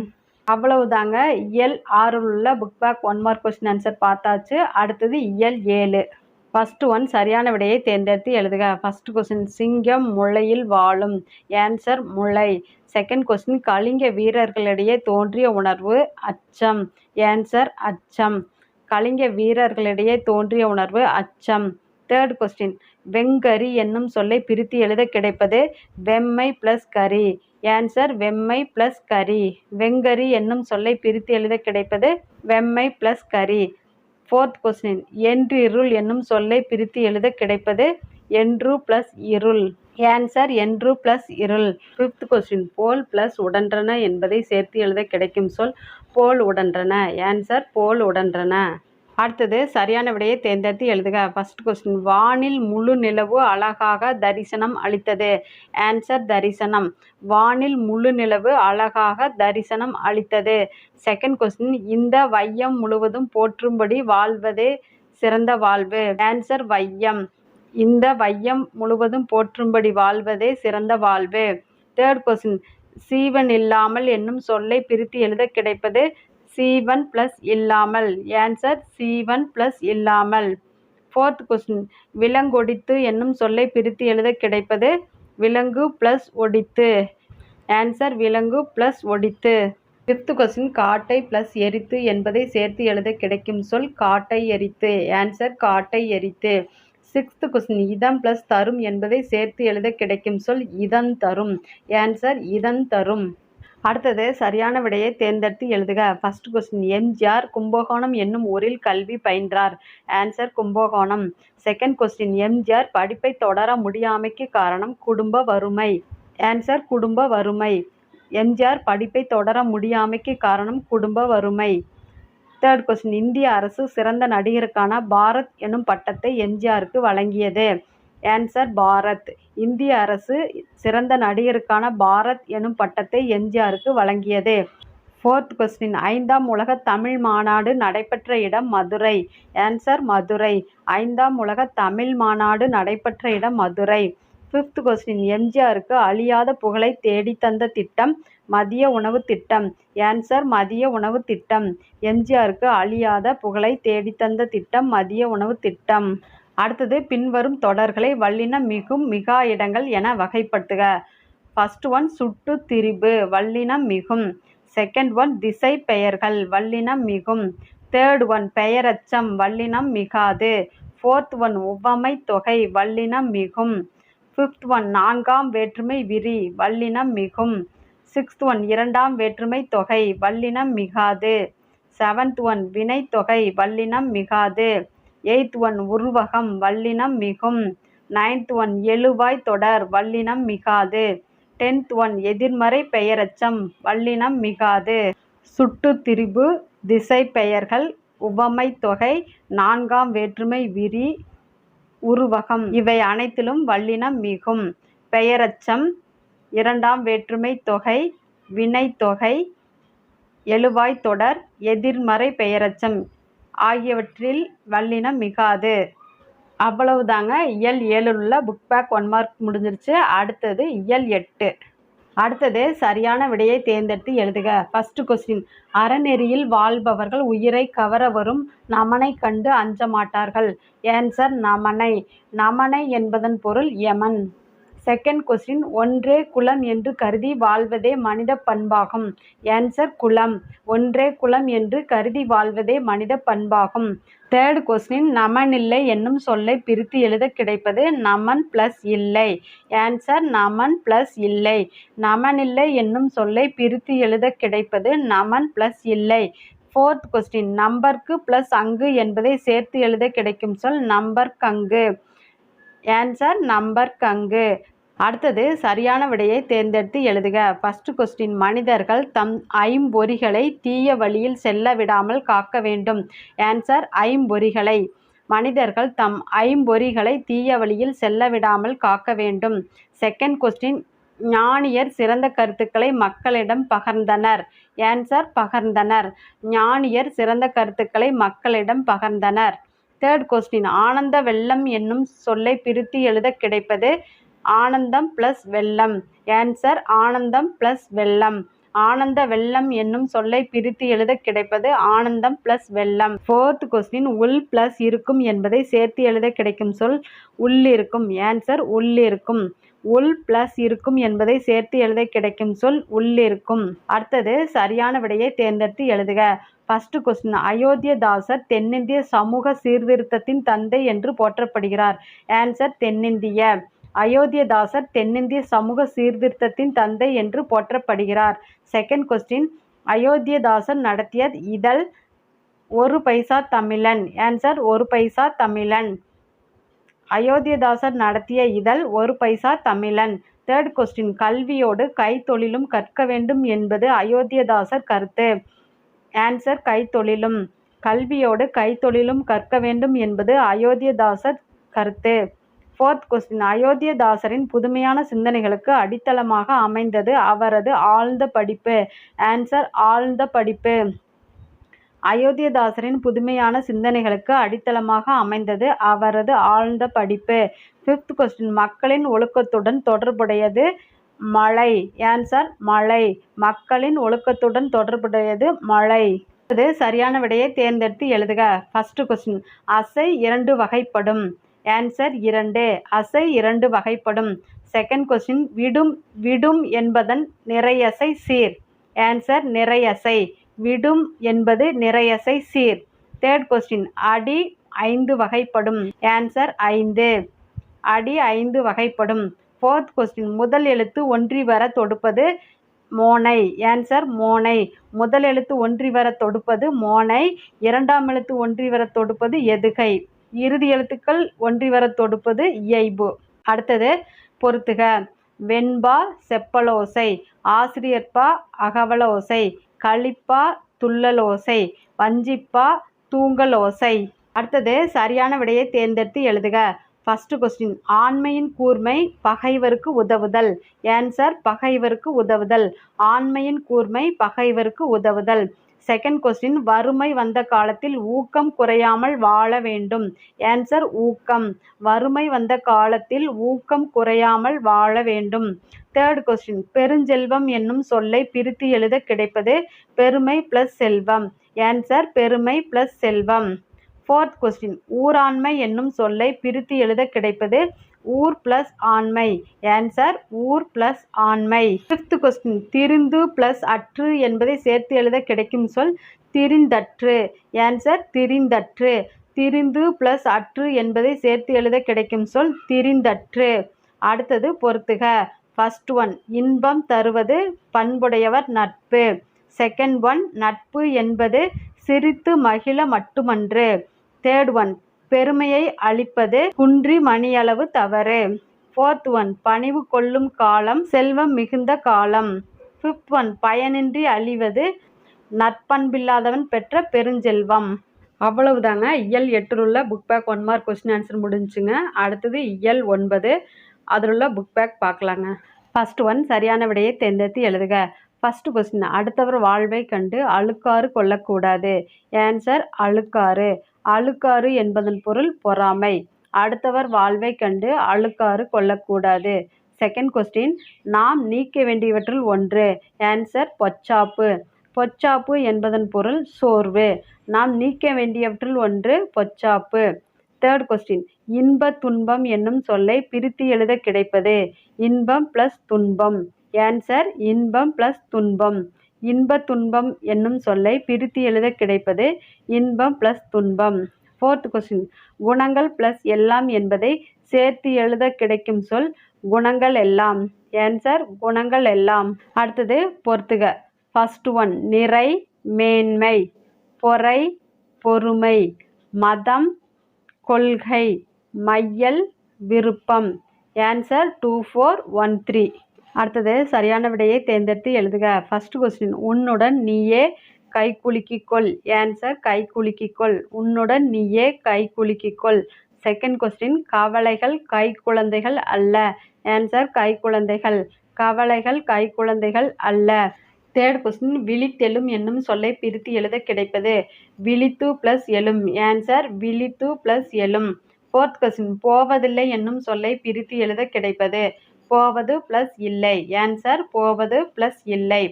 அவ்வளவுதாங்க. இயல் 6 உள்ள book back 1 mark question answer பார்த்தாச்சு. அடுத்தது இயல் 7. ஃபர்ஸ்ட் ஒன் சரியான விடையை தேர்ந்தெடுத்து எழுதுக. ஃபர்ஸ்ட் கொஸ்டின் சிங்கம் முளையில் வாழும். ஆன்சர் முளை. செகண்ட் கொஸ்டின் கலிங்க வீரர்களிடையே தோன்றிய உணர்வு அச்சம். ஆன்சர் அச்சம். கலிங்க வீரர்களிடையே தோன்றிய உணர்வு அச்சம். தேர்ட் கொஸ்டின் வெங்கரி என்னும் சொல்லை பிரித்து எழுத கிடைப்பது வெம்மை பிளஸ் கரி. ஆன்சர் வெம்மை பிளஸ் கரி. வெங்கரி என்னும் சொல்லை பிரித்து எழுத கிடைப்பது வெம்மை பிளஸ் கரி. ஃபோர்த் கொஸ்டின் என்றிருள் என்னும் சொல்லை பிரித்து எழுத கிடைப்பது என்று பிளஸ் இருள். ஆன்சர் என்று பிளஸ் இருள். ஃபிஃப்த் கொஸ்டின் போல் பிளஸ் உடன்றன என்பதை சேர்த்து எழுத கிடைக்கும் சொல் போல் உடன்றன. ஆன்சர் போல் உடன்றன. அடுத்தது சரியான விடையை தேர்ந்தெடுத்து எழுதுக. ஃபர்ஸ்ட் கொஸ்டின் வானில் முழு நிலவு அழகாக தரிசனம் அளித்தது. ஆன்சர் தரிசனம். வானில் முழு நிலவு அழகாக தரிசனம் அளித்தது. செகண்ட் கொஸ்டின் இந்த வையம் முழுவதும் போற்றும்படி வாழ்வதே சிறந்த வாழ்வு. ஆன்சர் வையம். இந்த வையம் முழுவதும் போற்றும்படி வாழ்வதே சிறந்த வாழ்வு. தேர்ட் கொஸ்டின் சீவன் இல்லாமல் என்னும் சொல்லை பிரித்து எழுத கிடைப்பது சீவன் பிளஸ் இல்லாமல். ஆன்சர் சீவன் பிளஸ் இல்லாமல். ஃபோர்த் கொஸ்டின் விலங்கொடித்து என்னும் சொல்லை பிரித்து எழுத கிடைப்பது விலங்கு பிளஸ் ஒடித்து. ஆன்சர் விலங்கு பிளஸ் ஒடித்து. ஃபிஃப்த் கொஸ்டின் காட்டை பிளஸ் எரித்து என்பதை சேர்த்து எழுத கிடைக்கும் சொல் காட்டை எரித்து. ஆன்சர் காட்டை எரித்து. சிக்ஸ்த் கொஸ்டின் இதம் பிளஸ் தரும் என்பதை சேர்த்து எழுத கிடைக்கும் சொல் இதன் தரும். ஆன்சர் இதன் தரும். அடுத்தது சரியான விடையை தேர்ந்தெடுத்து எழுதுக. ஃபர்ஸ்ட் கொஸ்டின் எம்ஜிஆர் கும்பகோணம் என்னும் ஊரில் கல்வி பயின்றார். Answer Kumbakonam. Second question MGR படிப்பை தொடர முடியாமைக்கு காரணம் குடும்ப வறுமை. ஆன்சர் குடும்ப வறுமை. எம்ஜிஆர் படிப்பை தொடர முடியாமைக்கு காரணம் குடும்ப வறுமை. தேர்ட் கொஸ்டின் இந்திய அரசு சிறந்த நடிகருக்கான பாரத் எனும் பட்டத்தை எம்ஜிஆருக்கு வழங்கியது. ஆன்சர் பாரத். இந்திய அரசு சிறந்த நடிகருக்கான பாரத் எனும் பட்டத்தை எம்ஜிஆருக்கு வழங்கியது. ஃபோர்த் கொஸ்டின் 5ஆம் உலக தமிழ் மாநாடு நடைபெற்ற இடம் மதுரை. ஆன்சர் மதுரை. 5ஆம் உலக தமிழ் மாநாடு நடைபெற்ற இடம் மதுரை. ஃபிஃப்த் கொஸ்டின் எம்ஜிஆருக்கு அழியாத புகழை தேடித்தந்த திட்டம் மதிய உணவு திட்டம். ஆன்சர் மதிய உணவு திட்டம். எம்ஜிஆருக்கு அழியாத புகழை தேடித்தந்த திட்டம் மதிய உணவு திட்டம். அடுத்தது பின்வரும் தொடர்களை வல்லினம் மிகும் மிகா இடங்கள் என வகைப்படுத்துக. ஃபர்ஸ்ட் ஒன் சுட்டு திரிபு வல்லினம் மிகும். செகண்ட் ஒன் திசை பெயர்கள் வல்லினம் மிகும். தேர்ட் ஒன் பெயரச்சம் வல்லினம் மிகாது. ஃபோர்த் ஒன் உவமை தொகை வல்லினம் மிகும். ஃபிஃப்த் ஒன் 4ஆம் வேற்றுமை விரி வல்லினம் மிகும். சிக்ஸ்த் ஒன் 2ஆம் வேற்றுமை தொகை வல்லினம் மிகாது. செவன்த் ஒன் வினைத்தொகை வல்லினம் மிகாது. எய்த் ஒன் உருவகம் வல்லினம் மிகும். நைன்த் ஒன் எழுவாய் தொடர் வல்லினம் மிகாது. 10th ஒன் எதிர்மறை பெயரச்சம் வல்லினம் மிகாது. சுட்டு திரிபு, திசை பெயர்கள், உவமை தொகை, 4ஆம் வேற்றுமை விரி, உருவகம் இவை அனைத்திலும் வல்லினம் மிகும். பெயரச்சம், 2ஆம் வேற்றுமை தொகை, வினைத்தொகை, எழுவாய் தொடர், எதிர்மறை பெயரச்சம் ஆகியவற்றில் வல்லினம் மிகாது. அவ்வளவுதாங்க. இயல் 7 உள்ள புக் பேக் 1 மார்க் முடிஞ்சிருச்சு. அடுத்தது இயல் 8. அடுத்தது சரியான விடையை தேர்ந்தெடுத்து எழுதுக. ஃபர்ஸ்ட் கொஸ்டின் அறநெறியில் வாழ்பவர்கள் உயிரை கவர வரும் நமனை கண்டு அஞ்ச மாட்டார்கள். ஆன்சர் நமனை. நமனை என்பதன் பொருள் யமன். செகண்ட் கொஸ்டின் ஒன்றே குலம் என்று கருதி வாழ்வதே மனித பண்பாகும். ஆன்சர் குலம். ஒன்றே குலம் என்று கருதி வாழ்வதே மனித பண்பாகும். தேர்ட் கொஸ்டின் நமனில்லை என்னும் சொல்லை பிரித்து எழுத கிடைப்பது நமன் பிளஸ் இல்லை. ஆன்சர் நமன் பிளஸ் இல்லை. நமனில்லை என்னும் சொல்லை பிரித்து எழுத கிடைப்பது நமன் பிளஸ் இல்லை. ஃபோர்த் கொஸ்டின் நம்பர்க்கு பிளஸ் அங்கு என்பதை சேர்த்து எழுத கிடைக்கும் சொல் நம்பர்கங்கு. ஆன்சர் நம்பர்கங்கு. அடுத்தது சரியான விடையை தேர்ந்தெடுத்து எழுதுக. ஃபர்ஸ்ட் கொஸ்டின் மனிதர்கள் தம் ஐம்பொறிகளை தீய வழியில் செல்ல விடாமல் காக்க வேண்டும். ஆன்சர் ஐம்பொறிகளை. மனிதர்கள் தம் ஐம்பொறிகளை தீய வழியில் செல்ல விடாமல் காக்க வேண்டும். செகண்ட் கொஸ்டின், ஞானியர் சிறந்த கருத்துக்களை மக்களிடம் பகர்ந்தனர். ஆன்சர் பகர்ந்தனர். ஞானியர் சிறந்த கருத்துக்களை மக்களிடம் பகர்ந்தனர். தேர்ட் கொஸ்டின், ஆனந்த வெள்ளம் என்னும் சொல்லை பிரித்து எழுத கிடைப்பது ஆனந்தம் பிளஸ் வெள்ளம். ஆன்சர் ஆனந்தம் பிளஸ் வெள்ளம். ஆனந்த வெள்ளம் என்னும் சொல்லை பிரித்து எழுத கிடைப்பது ஆனந்தம் பிளஸ் வெள்ளம். ஃபோர்த் கொஸ்டின், உள் பிளஸ் இருக்கும் என்பதை சேர்த்து எழுத கிடைக்கும் சொல் உள்ளிருக்கும். ஆன்சர் உள்ளிருக்கும். உள் பிளஸ் இருக்கும் என்பதை சேர்த்து எழுத கிடைக்கும் சொல் உள்ளிருக்கும். அடுத்தது சரியான விடையை தேர்ந்தெடுத்து எழுதுக. ஃபர்ஸ்ட் கொஸ்டின், அயோத்தியதாசர் தென்னிந்திய சமூக சீர்திருத்தத்தின் தந்தை என்று போற்றப்படுகிறார். ஆன்சர் தென்னிந்திய. அயோத்தியதாசர் தென்னிந்திய சமூக சீர்திருத்தத்தின் தந்தை என்று போற்றப்படுகிறார். செகண்ட் கொஸ்டின், அயோத்தியதாசர் நடத்திய இதழ் ஒரு பைசா தமிழன். ஆன்சர் ஒரு பைசா தமிழன். அயோத்தியதாசர் நடத்திய இதழ் ஒரு பைசா தமிழன். தேர்ட் கொஸ்டின், கல்வியோடு கைத்தொழிலும் கற்க வேண்டும் என்பது அயோத்தியதாசர் கருத்து. ஆன்சர் கைத்தொழிலும். கல்வியோடு கைத்தொழிலும் கற்க வேண்டும் என்பது அயோத்தியதாசர் கருத்து. ஃபோர்த் கொஸ்டின், அயோத்தியதாசரின் புதுமையான சிந்தனைகளுக்கு அடித்தளமாக அமைந்தது அவரது ஆழ்ந்த படிப்பு. ஆன்சர் ஆழ்ந்த படிப்பு. அயோத்தியதாசரின் புதுமையான சிந்தனைகளுக்கு அடித்தளமாக அமைந்தது அவரது ஆழ்ந்த படிப்பு. ஃபிஃப்த் கொஸ்டின், மக்களின் ஒழுக்கத்துடன் தொடர்புடையது மழை. ஆன்சர் மழை. மக்களின் ஒழுக்கத்துடன் தொடர்புடையது மழை. இது சரியான விடையை தேர்ந்தெடுத்து எழுதுக. ஃபர்ஸ்ட் கொஸ்டின், அசை இரண்டு வகைப்படும். ஆன்சர் இரண்டு. அசை இரண்டு வகைப்படும். செகண்ட் கொஸ்டின், விடும் விடும் என்பதன் நிறையசை சீர். ஆன்சர் நிறையசை. விடும் என்பது நிறையசை சீர். தேர்ட் கொஸ்டின், அடி ஐந்து வகைப்படும். ஆன்சர் ஐந்து. அடி ஐந்து வகைப்படும். ஃபோர்த் கொஸ்டின், முதல் எழுத்து ஒன்றி வர தொடுப்பது மோனை. ஆன்சர் மோனை. முதல் எழுத்து ஒன்றி வர தொடுப்பது மோனை. இரண்டாம் எழுத்து ஒன்றி வர தொடுப்பது எதுகை. இறுதி எழுத்துக்கள் ஒன்றி வர தொடுப்பது இயைபு. அடுத்தது பொறுத்துக. வெண்பா செப்பலோசை, ஆசிரியர்பா அகவலோசை, களிப்பா துள்ளலோசை, வஞ்சிப்பா தூங்கலோசை. அடுத்தது சரியான விடையை தேர்ந்தெடுத்து எழுதுக. ஃபர்ஸ்ட் கொஸ்டின், ஆண்மையின் கூர்மை பகைவருக்கு உதவுதல். ஆன்சர் பகைவருக்கு உதவுதல். ஆண்மையின் கூர்மை பகைவருக்கு உதவுதல். செகண்ட் கொஸ்டின், வறுமை வந்த காலத்தில் ஊக்கம் குறையாமல் வாழ வேண்டும். ஆன்சர் ஊக்கம். வறுமை வந்த காலத்தில் ஊக்கம் குறையாமல் வாழ வேண்டும். தேர்ட் கொஸ்டின், பெருஞ்செல்வம் என்னும் சொல்லை பிரித்து எழுத கிடைப்பது பெருமை பிளஸ் செல்வம். ஆன்சர் பெருமை பிளஸ் செல்வம். ஃபோர்த் கொஸ்டின், ஊராண்மை என்னும் சொல்லை பிரித்து எழுத கிடைப்பது ஊர் பிளஸ் ஆண்மை. ஆன்சர் ஊர் பிளஸ் ஆண்மை. ஃபிஃப்த் கொஸ்டின், திரிந்து பிளஸ் அற்று என்பதை சேர்த்து எழுத கிடைக்கும் சொல் திரிந்தற்று. ஆன்சர் திரிந்தற்று. திரிந்து பிளஸ் அற்று என்பதை சேர்த்து எழுத கிடைக்கும் சொல் திரிந்தற்று. அடுத்தது பொறுத்துக. ஃபர்ஸ்ட் ஒன், இன்பம் தருவது பண்புடையவர் நட்பு. செகண்ட் ஒன், நட்பு என்பது சிரித்து மகிழ மட்டுமன்று. தேர்ட் ஒன், பெருமையை அளிப்பது குன்றி மணியளவு தவறு. ஃபோர்த் ஒன், பணிவு கொள்ளும் காலம் செல்வம் மிகுந்த காலம். ஃபிஃப்த் ஒன், பயனின்றி அழிவது நற்பண்பில்லாதவன் பெற்ற பெருஞ்செல்வம். அவ்வளவுதாங்க. இயல் 8 உள்ள book back 1 mark question answer முடிஞ்சுங்க. அடுத்தது இயல் 9 அதில் உள்ள புக் பேக் பார்க்கலாங்க. ஃபர்ஸ்ட் ஒன், சரியான விடையை தேர்ந்தெடுத்து எழுதுக. ஃபர்ஸ்ட் கொஸ்டின், அடுத்தவர் வாழ்வை கண்டு அழுக்காறு கொள்ளக்கூடாது. ஆன்சர் அழுக்காறு. அழுக்காறு என்பதன் பொருள் பொறாமை. அடுத்தவர் வாழ்வை கண்டு அழுக்காறு கொள்ளக்கூடாது. செகண்ட் கொஸ்டின், நாம் நீக்க வேண்டியவற்றில் ஒன்று. ஆன்சர் பொச்சாப்பு. பொச்சாப்பு என்பதன் பொருள் சோர்வு. நாம் நீக்க வேண்டியவற்றில் ஒன்று பொச்சாப்பு. தேர்ட் கொஸ்டின், இன்ப துன்பம் என்னும் சொல்லை பிரித்து எழுத கிடைப்பது இன்பம் பிளஸ் துன்பம். ஆன்சர் இன்பம் பிளஸ் துன்பம். இன்ப துன்பம் என்னும் சொல்லை பிரித்து எழுத கிடைப்பது இன்பம் பிளஸ் துன்பம். ஃபோர்த் கொஸ்டின், குணங்கள் பிளஸ் எல்லாம் என்பதை சேர்த்து எழுத கிடைக்கும் சொல் குணங்கள் எல்லாம். ஆன்சர் குணங்கள் எல்லாம். அடுத்தது பொறுத்துக. ஃபர்ஸ்ட் ஒன், நிறை மேன்மை, பொறை பொறுமை, மதம் கொள்கை, மையல் விருப்பம். ஆன்சர் 2, 4, 1, 3. அடுத்தது சரியான விடையை தேர்ந்தெடுத்து எழுதுக. ஃபர்ஸ்ட் கொஸ்டின், உன்னுடன் நீயே கை குலுக்கிக்கொள். ஆன்சர் கை குலுக்கிக்கொள். உன்னுடன் நீயே கை குலுக்கிக்கொள். செகண்ட் கொஸ்டின் கவலைகள் கைக்குழந்தைகள் அல்ல. ஆன்சர் கைக்குழந்தைகள். கவலைகள் கைக்குழந்தைகள் அல்ல. தேர்ட் கொஸ்டின் விழித்தெழும் என்னும் சொல்லை பிரித்து எழுத கிடைப்பது. விழித்து பிளஸ் எழும். ஆன்சர் விழித்து பிளஸ் எழும். ஃபோர்த் கொஸ்டின் போவதில்லை என்னும் சொல்லை பிரித்து எழுத கிடைப்பது. போவது பிளஸ் இல்லை. ஆன்சர் போவது பிளஸ் இல்லை.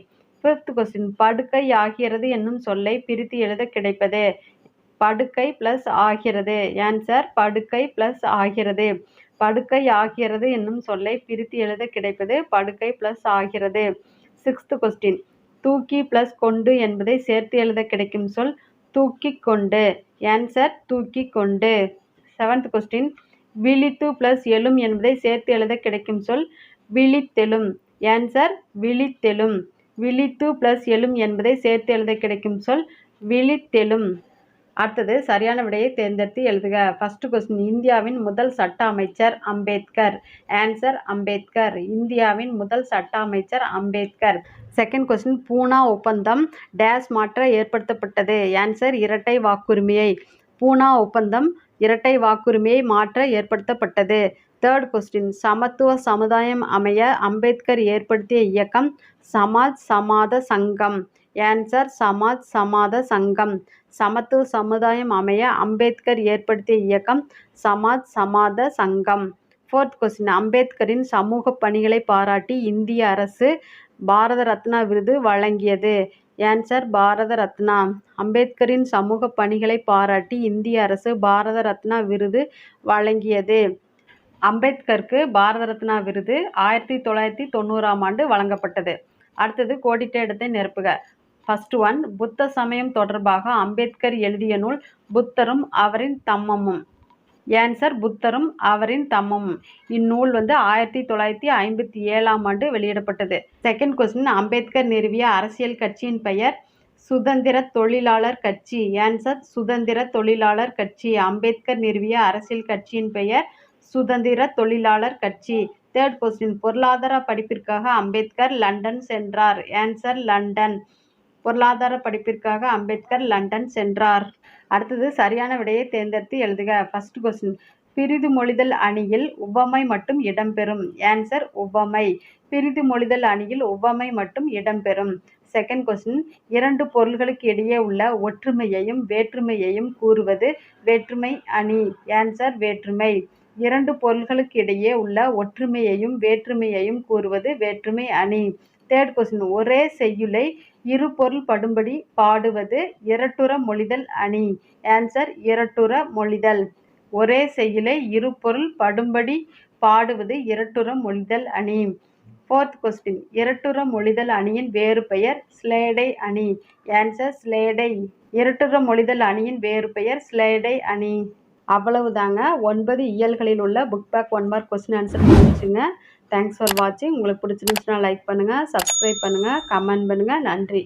ஃபிஃப்த் கொஸ்டின் படுக்கை ஆகிறது என்னும் சொல்லை பிரித்து எழுத கிடைப்பது. படுக்கை பிளஸ் ஆகிறது. ஆன்சர் படுக்கை பிளஸ் ஆகிறது. படுக்கை ஆகிறது என்னும் சொல்லை பிரித்து எழுத கிடைப்பது. படுக்கை பிளஸ் ஆகிறது. சிக்ஸ்த் கொஸ்டின் தூக்கி பிளஸ் கொண்டு என்பதை சேர்த்து எழுத கிடைக்கும் சொல் தூக்கி கொண்டு. ஆன்சர் தூக்கி கொண்டு. செவன்த் கொஸ்டின் விழித்து பிளஸ் எழும் என்பதை சேர்த்து எழுத கிடைக்கும் சொல் விழித்தெழும். ஆன்சர் விழித்தெழும். விழித்து பிளஸ் எழும் என்பதை சேர்த்து எழுத கிடைக்கும் சொல் விழித்தெழும். அடுத்தது சரியான விடையை தேர்ந்தெடுத்து எழுதுக. ஃபர்ஸ்ட் கொஸ்டின் இந்தியாவின் முதல் சட்ட அமைச்சர் அம்பேத்கர். ஆன்சர் அம்பேத்கர். இந்தியாவின் முதல் சட்ட அமைச்சர் அம்பேத்கர். செகண்ட் கொஸ்டின் பூனா ஒப்பந்தம் டேஸ் மாற்ற ஏற்படுத்தப்பட்டது. ஆன்சர் இரட்டை வாக்குரிமையை. பூனா ஒப்பந்தம் இரட்டை வாக்குரிமையை மாற்ற ஏற்படுத்தப்பட்டது. தேர்ட் கொஸ்டின் சமத்துவ சமுதாயம் அமைய அம்பேத்கர் ஏற்படுத்திய இயக்கம் சமாஜ் சமாத சங்கம். ஆன்சர் சமாஜ் சமாத சங்கம். சமத்துவ சமுதாயம் அமைய அம்பேத்கர் ஏற்படுத்திய இயக்கம் சமாஜ் சமாத சங்கம். ஃபோர்த் கொஸ்டின் அம்பேத்கரின் சமூக பணிகளை பாராட்டி இந்திய அரசு பாரத ரத்னா விருது வழங்கியது. ஆன்சர் பாரத ரத்னா. அம்பேத்கரின் சமூக பணிகளை பாராட்டி இந்திய அரசு பாரத ரத்னா விருது வழங்கியது. அம்பேத்கருக்கு பாரத ரத்னா விருது 1990ஆம் ஆண்டு வழங்கப்பட்டது. அடுத்தது கோடிட்ட இடத்தை நிரப்புக. ஃபர்ஸ்ட் ஒன் புத்த சமயம் தொடர்பாக அம்பேத்கர் எழுதிய நூல் புத்தரும் அவரின் தம்மமும். ஆன்சர் புத்தரும் அவரின் தம்மமும். இந்நூல் 1957ஆம் ஆண்டு வெளியிடப்பட்டது. செகண்ட் கொஸ்டின் அம்பேத்கர் நிறுவிய அரசியல் கட்சியின் பெயர் சுதந்திர தொழிலாளர் கட்சி. ஆன்சர் சுதந்திர தொழிலாளர் கட்சி. அம்பேத்கர் நிறுவிய அரசியல் கட்சியின் பெயர் சுதந்திர தொழிலாளர் கட்சி. தேர்ட் கொஸ்டின் பொருளாதார படிப்பிற்காக அம்பேத்கர் லண்டன் சென்றார். Answer London. பொருளாதார படிப்பிற்காக அம்பேத்கர் லண்டன் சென்றார். அடுத்தது சரியான விடையை தேர்ந்தெடுத்து எழுதுக. ஃபர்ஸ்ட் கொஸ்டின் பிரிது மொழிதல் அணியில் உவமை மட்டும் இடம்பெறும். ஆன்சர் உவமை. பிரிது மொழிதல் அணியில் உவமை மட்டும் இடம்பெறும். செகண்ட் கொஸ்டின் இரண்டு பொருள்களுக்கு இடையே உள்ள ஒற்றுமையையும் வேற்றுமையையும் கூறுவது வேற்றுமை அணி. ஆன்சர் வேற்றுமை. இரண்டு பொருள்களுக்கு இடையே உள்ள ஒற்றுமையையும் வேற்றுமையையும் கூறுவது வேற்றுமை அணி. தேர்ட் கொஸ்டின் ஒரே செய்யுளை இரு பொருள் படும்படி பாடுவது இரட்டுற மொழிதல் அணி. ஆன்சர் இரட்டுற மொழிதல். ஒரே செய்யுளை இரு பொருள் படும்படி பாடுவது இரட்டுற மொழிதல் அணி. ஃபோர்த் கொஸ்டின் இரட்டுற மொழிதல் அணியின் வேறு பெயர் ஸ்லேடை அணி. ஆன்சர் ஸ்லேடை. இரட்டுற மொழிதல் அணியின் வேறு பெயர் ஸ்லேடை அணி. அவ்வளவுதாங்க 9 இயல்களில் உள்ள book back 1 mark question answer பண்ணிச்சுங்க. தேங்க்ஸ் ஃபார் வாட்சிங். உங்களுக்கு பிடிச்சிருந்துச்சுன்னா லைக் பண்ணுங்கள், சப்ஸ்கிரைப் பண்ணுங்கள், கமெண்ட் பண்ணுங்கள். நன்றி.